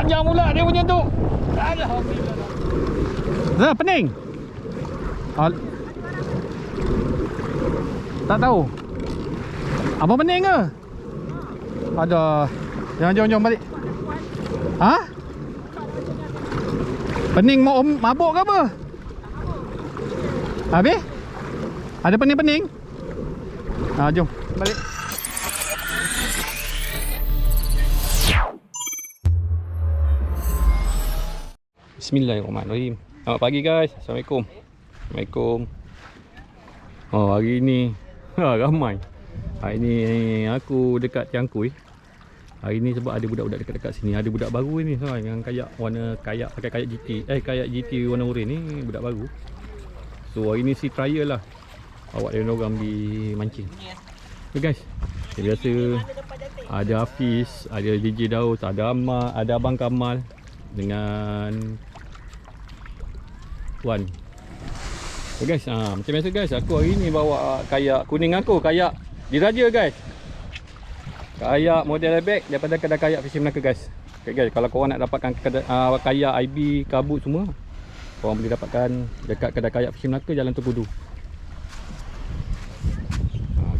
panjang pula dia punya tu. Alhamdulillah. Dah pening. Tak tahu. Apa pening ke? Ada. Jom balik. Ha? Pening mau mabuk ke apa? Habis? Ada pening-pening? Jom balik. Bismillahirrahmanirrahim. Selamat pagi guys. Assalamualaikum. Assalamualaikum. Oh, hari ni ramai. Hari ni aku dekat Tiangkui. Hari ni sebab ada budak-budak dekat-dekat sini. Ada budak baru ni yang kayak warna kayak pakai kayak GT. Kayak GT warna oranye ni budak baru. So hari ni si trial lah. Awak dan orang di mancing. Okay guys. Biasa ada Hafiz, ada DJ Daud, ada Amal, ada Abang Kamal dengan Wan. Okay guys, macam biasa guys, aku hari ni bawa kayak kuning aku, kayak diraja guys. Kayak model airbag daripada kedai kayak Fishing Melaka guys. Okay guys, kalau korang nak dapatkan kayak IB, kabut semua, korang boleh dapatkan dekat kedai kayak Fishing Melaka, Jalan Tugudu.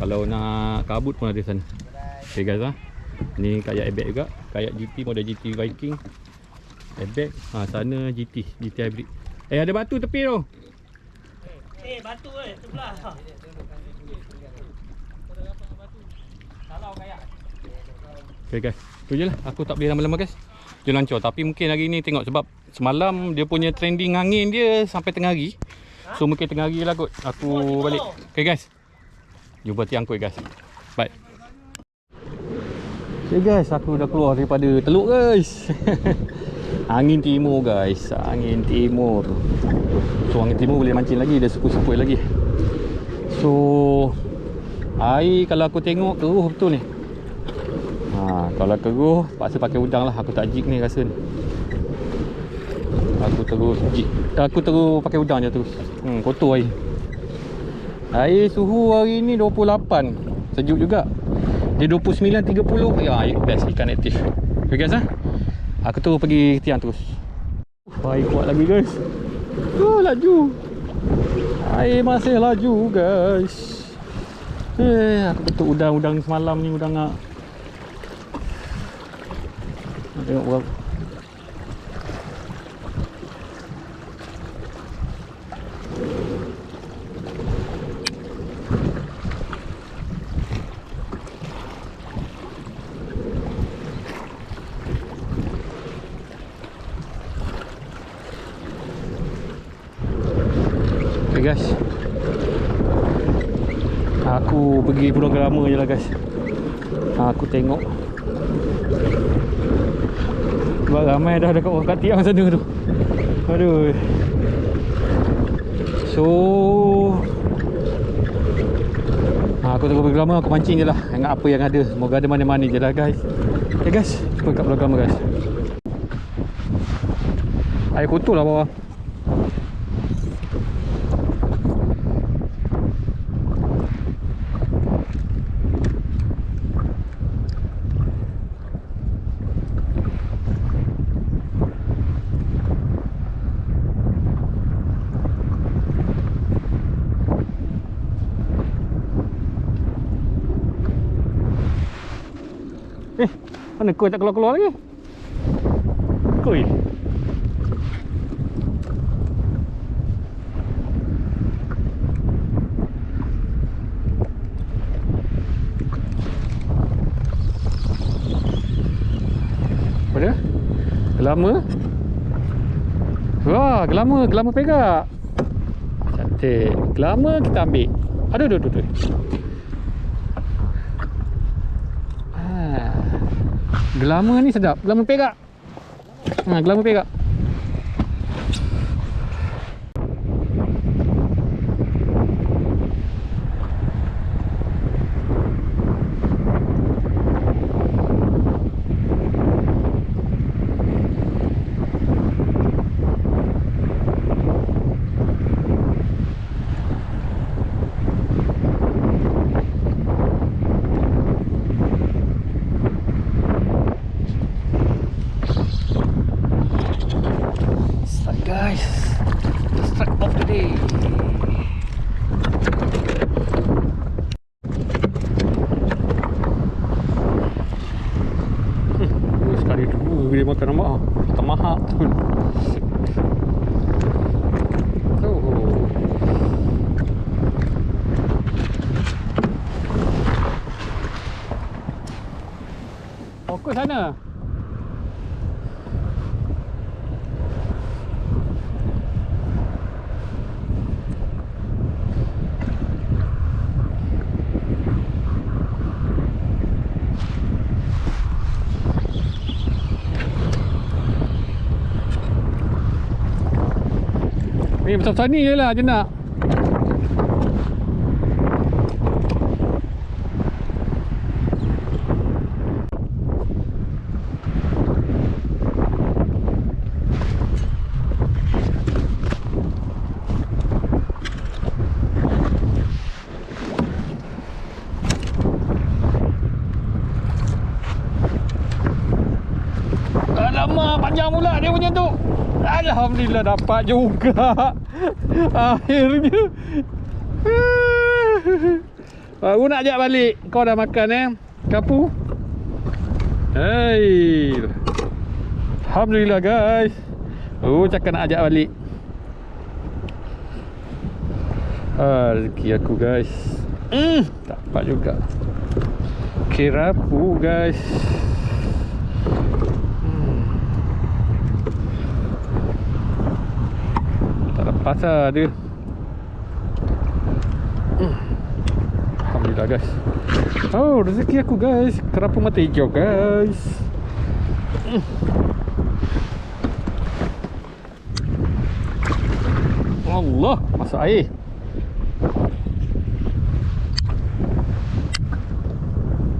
Kalau nak kabut pun ada sana. Okay guys, ni kayak airbag juga, kayak GT, model GT Viking airbag. Sana GT hybrid. Ada batu tepi tu. Batu sebelah. Kalau kayak. Okay guys, tu je lah. Aku tak boleh lama-lama guys. Dia lancor. Tapi mungkin hari ni tengok sebab semalam dia punya trending angin dia sampai tengah hari. So mungkin tengah hari lah kot aku balik. Okay guys, jumpa Tiangkui guys. Bye. Okay guys, aku dah keluar daripada Teluk guys. Angin timur guys, angin timur. So angin timur boleh mancing lagi, dia sepoi-sepoi lagi. So air kalau aku tengok keruh betul ni. Kalau keruh paksa pakai udang lah. Aku tak jig ni rasa ni. Aku terus pakai udang je terus. Kotor air. Air suhu hari ni 28. Sejuk juga. Dia 29 30. Ya, best ikan aktif. Okay guys aku terus pergi tiang terus. Air kuat lagi guys. Laju. Air masih laju guys. Aku betul udang-udang semalam ni udang nak. Tengok berapa. Guys, aku pergi Pulau Gerama je lah guys. Aku tengok sebab ramai dah dekat orang kat tiang sana tu. Aduh. So aku tengok Pulau Gerama, aku mancing je lah. Ingat apa yang ada. Semoga ada mana-mana je lah guys. Okay guys, jumpa kat Pulau Gerama guys. Air kotor lah bawah. Mana koi tak keluar-keluar lagi? Koi. Apa dia? Gelama. Wah, gelama perak. Cantik. Gelama kita ambil. Aduh. Gelama ni sedap. Gelama perak. Gelama perak. lemak tu. Fokus sana. Ni besar-besar ni je lah jenak. Alamak, panjang pula dia punya tu. Alhamdulillah dapat juga. Akhirnya. Aku nak ajak balik. Kau dah makan kapu? Hei. Alhamdulillah guys. Cakap nak ajak balik. Rezeki aku guys. Dapat juga. Kerapu guys. Pasal dia. Alhamdulillah guys. Rezeki aku guys. Kerapu mata hijau guys. Allah, masuk air.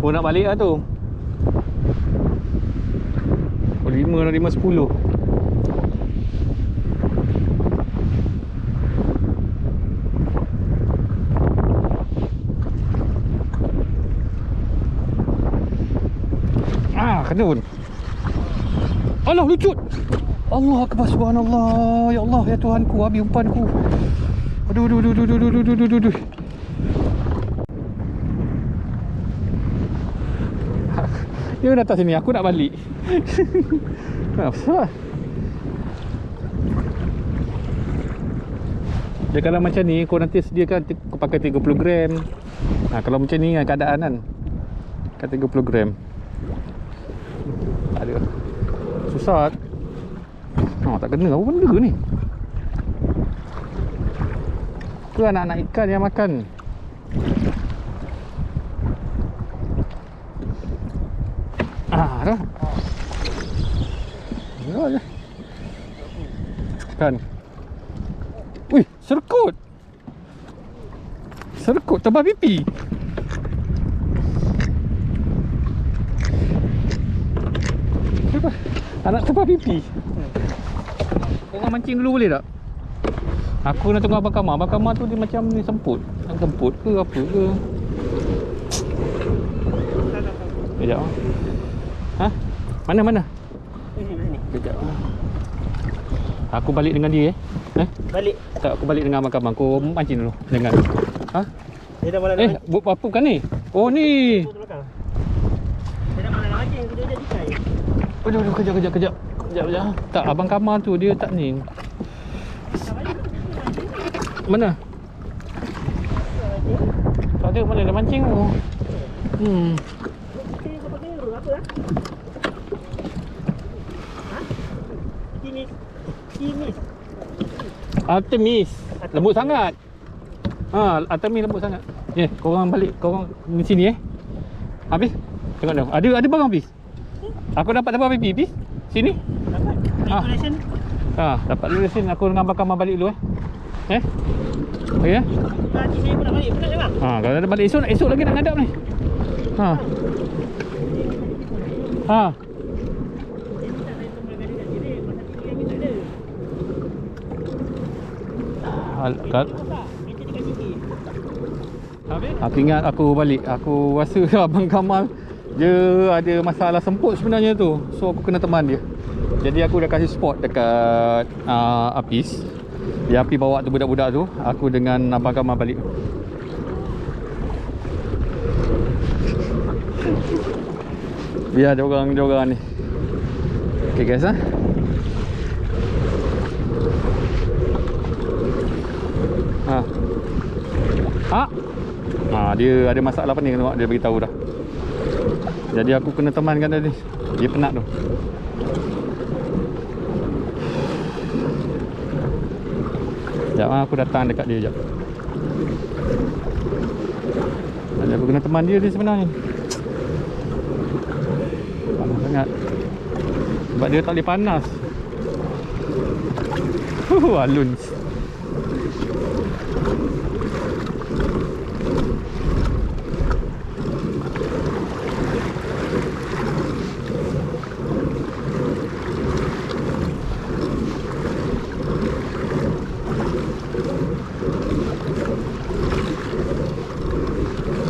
Nak balik lah tu. 5 dan 5, 10. Kena pun. Allah, lucut. Allah akbar, subhanallah. Ya Allah, ya Tuhanku, habis umpanku. Aduh. Dia datang sini, aku nak balik. Apa? Dia kalau macam ni, kau nanti sediakan kau pakai 30 gram. Kalau macam ni kan keadaan kan. Pakai 30 gram. Ada. Susah. Tak kena apa benda ni. Tu anak-anak ikan yang makan. Dah. Ya je. Kan. Wih, serkut. Serkut tebal pipi. Anak tebal pipi. Korang mancing dulu boleh tak? Aku nak tengok Abang Kamal. Abang Kamal tu dia macam ni semput. Semput ke apa ke? Sekejap. Mana? Sekejap. Aku balik dengan dia Balik. Tak, aku balik dengan Abang Kamal. Kau mancing dulu dengan. Dia dah malam nak mancing. Buat apa kan ni? Oh ni. Dia dah malam nak mancing. Dia jadi kai. Aduh, kejap. Tak, Abang Kamal tu dia tak ni. Mana? Tak ada, mana dia mancing tu. Kimis. Artemis. Lembut sangat. Artemis lembut sangat. Korang balik, korang di sini Habis? Tengok dah. Ada barang habis. Aku dapat pipi habis. Sini. Dapat. Regulation. Dapat regulation. Aku dengan Abang Kamal balik dulu Okey Nanti saya pun nak balik. Penat memang. Kalau ada balik esok lagi nak ngadap ni. Aku ingat aku balik. Aku rasa Abang Kamal dia ada masalah semput sebenarnya tu. So aku kena teman dia. Jadi aku dah kasih spot dekat Apis. Dia Apis bawa tu budak-budak tu. Aku dengan Abang Kamal balik. Biar dia orang ni. Okay guys Dia ada masalah pening tengok, dia beritahu dah. Jadi aku kena temankan dia ni. Dia penat tu. Sekejap aku datang dekat dia sekejap. Jadi aku kena teman dia sebenarnya. Panas sangat. Sebab dia tak boleh panas. Alun.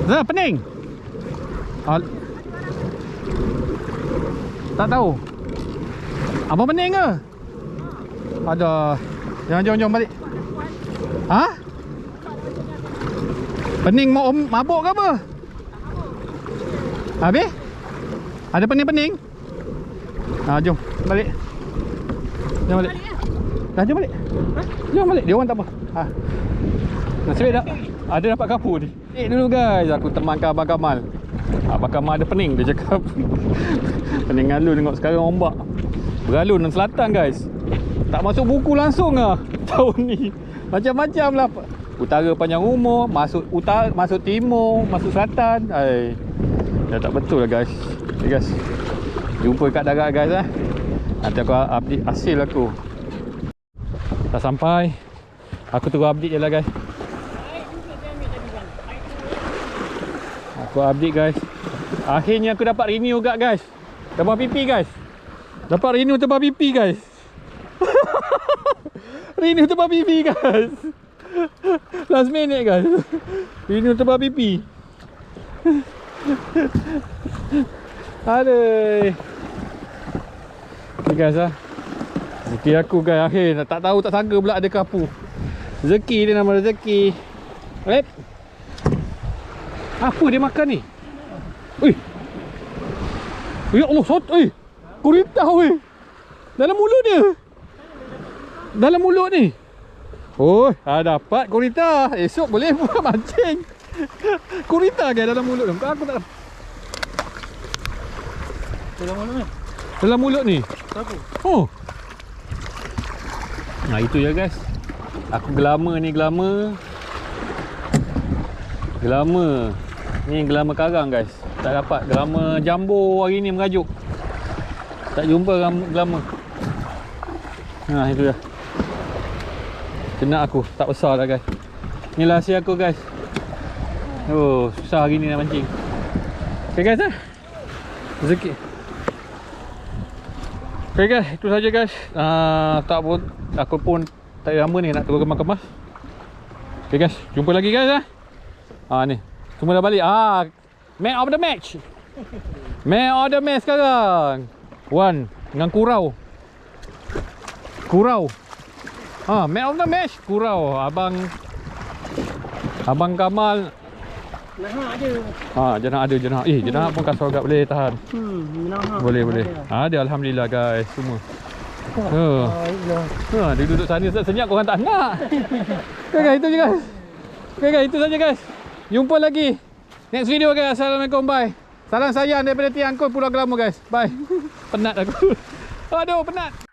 Zah, pening? Tak tahu. Apa pening ke? Ada. Jom balik. Ha? Pening mabuk ke apa? Habis? Ada pening-pening? Jom balik. Jom balik. Dah jom balik. Jom balik. Dia orang tak apa. Nasib baik tak? Ada dapat kapur ni. Dulu guys, aku temankan Abang Kamal. Abang Kamal ada pening, dia cakap. Pening alun tengok sekarang ombak beralun dan selatan guys. Tak masuk buku langsung lah tahun ni. Macam-macam lah. Utara panjang umur, masuk utara, masuk timur, masuk selatan. Dah tak betul lah guys. Okay guys, jumpa kat darat guys lah. Nanti aku update hasil aku. Dah sampai. Aku terus update je lah guys. Aku update guys. Akhirnya aku dapat renew juga guys. Tebal pipi guys. Dapat renew tebal pipi guys. Renew tebal pipi guys. Last minute guys. Renew tebal pipi. Aduh. Ni guys lah. Rezeki aku guys akhir. Tak tahu tak sangka pula ada kapu. Rezeki dia, nama rezeki. Lep. Apa dia makan ni? Ui. Ya Allah, gurita weh. Dalam mulut dia. Dalam mulut ni. Dapat gurita. Esok boleh buat mancing. Gurita ke dalam mulut tu? Aku tak. Dalam mulut ni. Dalam mulut ni. Apa? Nah, itu ya guys. Aku gelama ni, gelama. Ni gelama karang guys. Tak dapat gelama jambo hari ni merajuk. Tak jumpa gelama. Itu dah. Kena aku, tak besar dah guys. Inilah hasil aku guys. Susah hari ni nak mancing. Okay guys rezeki. Okay guys, itu saja guys. Aku pun tak lama ni nak turun kemas-kemas. Okay guys, jumpa lagi guys ni. Semua dah balik. Man of the match. Man of the match sekarang. Wan dengan Kurau. Man of the match Kurau. Abang Kamal Jenah ada. Jenah pun kasar agak boleh tahan. Boleh. Ada alhamdulillah guys semua. Dia duduk sana senyap korang tak nak. Okay guys, itu je guys. Okay guys, itu saja guys. Jumpa lagi next video guys. Assalamualaikum, bye. Salam sayang daripada Tiangkul Pulau Gelamo guys. Bye. Penat aku. Aduh, penat.